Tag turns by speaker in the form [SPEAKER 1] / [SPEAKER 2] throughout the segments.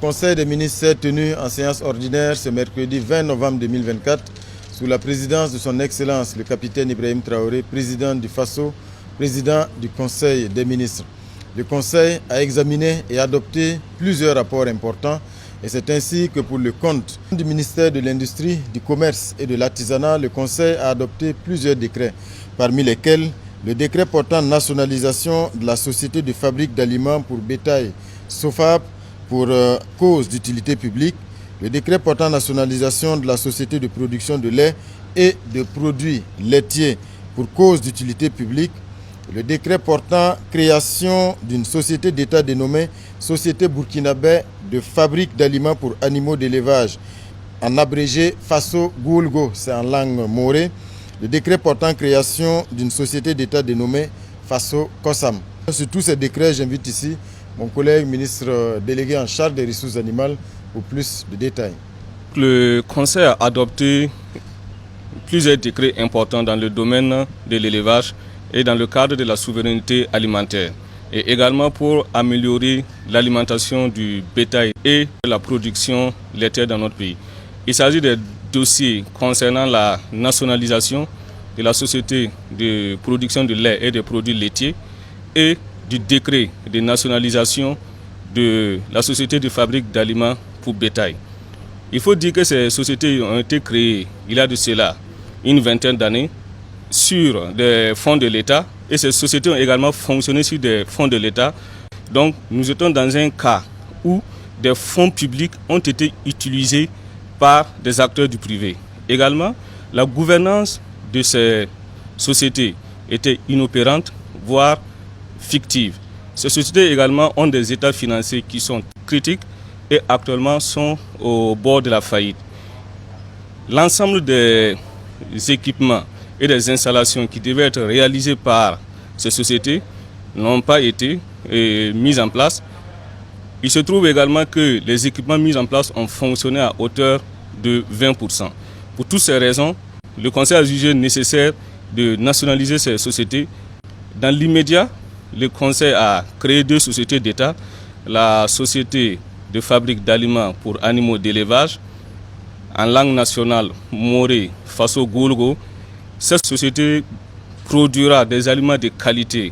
[SPEAKER 1] Le Conseil des ministres s'est tenu en séance ordinaire ce mercredi 20 novembre 2024 sous la présidence de son Excellence le capitaine Ibrahim Traoré, président du FASO, président du Conseil des ministres. Le Conseil a examiné et adopté plusieurs rapports importants et c'est ainsi que pour le compte du ministère de l'Industrie, du Commerce et de l'Artisanat, le Conseil a adopté plusieurs décrets, parmi lesquels le décret portant nationalisation de la société de fabrique d'aliments pour bétail SOFAP pour cause d'utilité publique, le décret portant nationalisation de la société de production de lait et de produits laitiers pour cause d'utilité publique, le décret portant création d'une société d'État dénommée Société burkinabé de fabrique d'aliments pour animaux d'élevage, en abrégé FASO Goulgo, c'est en langue morée, le décret portant création d'une société d'État dénommée FASO Kosam. Sur tous ces décrets, j'invite ici mon collègue ministre délégué en charge des ressources animales pour plus de détails.
[SPEAKER 2] Le Conseil a adopté plusieurs décrets importants dans le domaine de l'élevage et dans le cadre de la souveraineté alimentaire, et également pour améliorer l'alimentation du bétail et la production laitière dans notre pays. Il s'agit des dossiers concernant la nationalisation de la société de production de lait et de produits laitiers et du décret de nationalisation de la société de fabrique d'aliments pour bétail. Il faut dire que ces sociétés ont été créées il y a de cela une vingtaine d'années sur des fonds de l'État et ces sociétés ont également fonctionné sur des fonds de l'État. Donc nous étions dans un cas où des fonds publics ont été utilisés par des acteurs du privé. Également, la gouvernance de ces sociétés était inopérante, voire fictive. Ces sociétés également ont des états financiers qui sont critiques et actuellement sont au bord de la faillite. L'ensemble des équipements et des installations qui devaient être réalisées par ces sociétés n'ont pas été mis en place. Il se trouve également que les équipements mis en place ont fonctionné à hauteur de 20%. Pour toutes ces raisons, le Conseil a jugé nécessaire de nationaliser ces sociétés. Dans l'immédiat, le Conseil a créé deux sociétés d'État, la société de fabrique d'aliments pour animaux d'élevage, en langue nationale morée FASO Goulgo. Cette société produira des aliments de qualité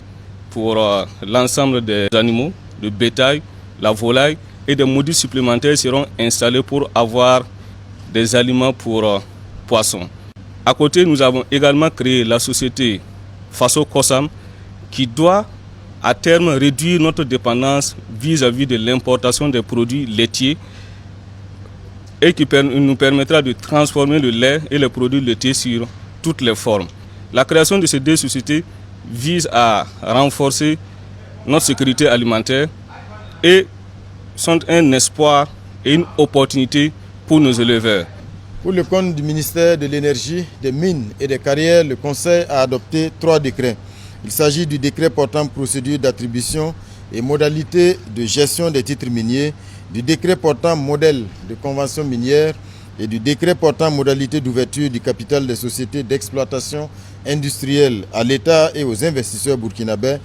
[SPEAKER 2] pour l'ensemble des animaux, le bétail, la volaille, et des modules supplémentaires seront installés pour avoir des aliments pour poissons. À côté, nous avons également créé la société FASO Kosam qui doit à terme réduire notre dépendance vis-à-vis de l'importation des produits laitiers et qui nous permettra de transformer le lait et les produits laitiers sur toutes les formes. La création de ces deux sociétés vise à renforcer notre sécurité alimentaire et sont un espoir et une opportunité pour nos éleveurs.
[SPEAKER 1] Pour le compte du ministère de l'Énergie, des Mines et des Carrières, le Conseil a adopté 3 décrets. Il s'agit du décret portant procédure d'attribution et modalités de gestion des titres miniers, du décret portant modèle de convention minière et du décret portant modalité d'ouverture du capital des sociétés d'exploitation industrielle à l'État et aux investisseurs burkinabés,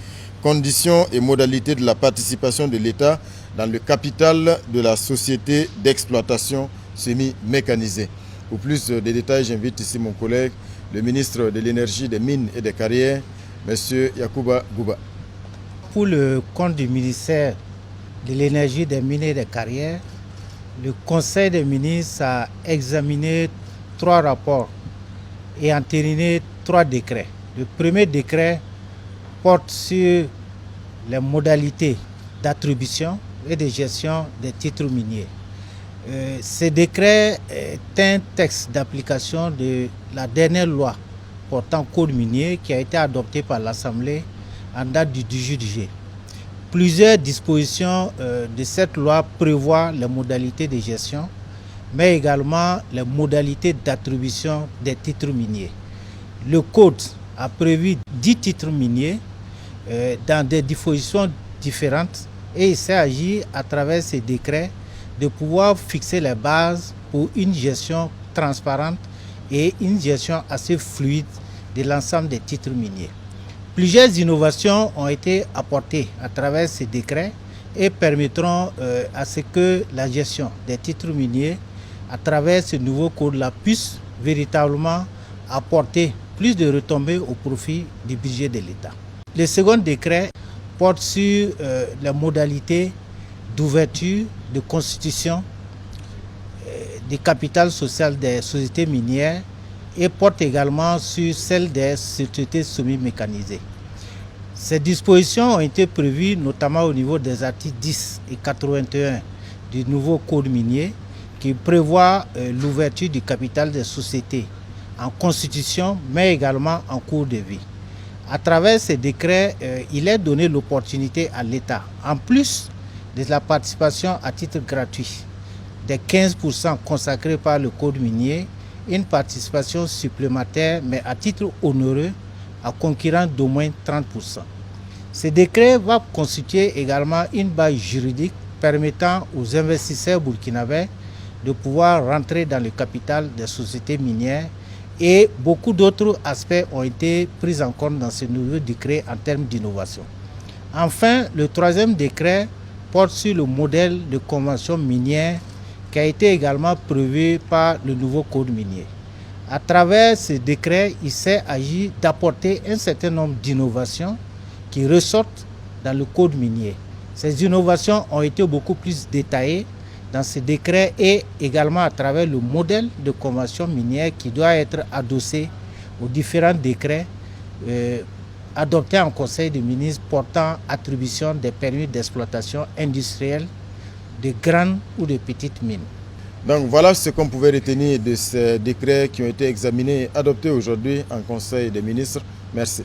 [SPEAKER 1] conditions et modalités de la participation de l'État dans le capital de la société d'exploitation semi-mécanisée. Pour plus de détails, j'invite ici mon collègue, le ministre de l'Énergie, des Mines et des Carrières, M. Yacouba Gouba.
[SPEAKER 3] Pour le compte du ministère de l'Énergie, des Mines et des Carrières, le Conseil des ministres a examiné 3 rapports et entériné 3 décrets. Le premier décret porte sur les modalités d'attribution et de gestion des titres miniers. Ce décret est un texte d'application de la dernière loi portant code minier qui a été adopté par l'Assemblée en date du 18 juillet. Plusieurs dispositions de cette loi prévoient les modalités de gestion, mais également les modalités d'attribution des titres miniers. Le code a prévu 10 titres miniers dans des dispositions différentes et il s'agit à travers ces décrets de pouvoir fixer les bases pour une gestion transparente et une gestion assez fluide de l'ensemble des titres miniers. Plusieurs innovations ont été apportées à travers ces décrets et permettront à ce que la gestion des titres miniers à travers ce nouveau code-là puisse véritablement apporter plus de retombées au profit du budget de l'État. Le second décret porte sur les modalités d'ouverture, de constitution du capital social des sociétés minières et porte également sur celle des sociétés semi-mécanisées. Ces dispositions ont été prévues notamment au niveau des articles 10 et 81 du nouveau code minier qui prévoit l'ouverture du capital des sociétés en constitution mais également en cours de vie. À travers ces décrets, il est donné l'opportunité à l'État, en plus de la participation à titre gratuit des 15% consacrés par le code minier, une participation supplémentaire mais à titre onéreux à concurrence d'au moins 30%. Ce décret va constituer également une base juridique permettant aux investisseurs burkinabés de pouvoir rentrer dans le capital des sociétés minières et beaucoup d'autres aspects ont été pris en compte dans ce nouveau décret en termes d'innovation. Enfin, le troisième décret porte sur le modèle de convention minière qui a été également prévu par le nouveau code minier. À travers ce décret, il s'est agi d'apporter un certain nombre d'innovations qui ressortent dans le code minier. Ces innovations ont été beaucoup plus détaillées dans ce décret et également à travers le modèle de convention minière qui doit être adossé aux différents décrets adoptés en Conseil des ministres portant attribution des permis d'exploitation industrielle de grandes ou de petites mines.
[SPEAKER 1] Donc voilà ce qu'on pouvait retenir de ces décrets qui ont été examinés et adoptés aujourd'hui en Conseil des ministres. Merci.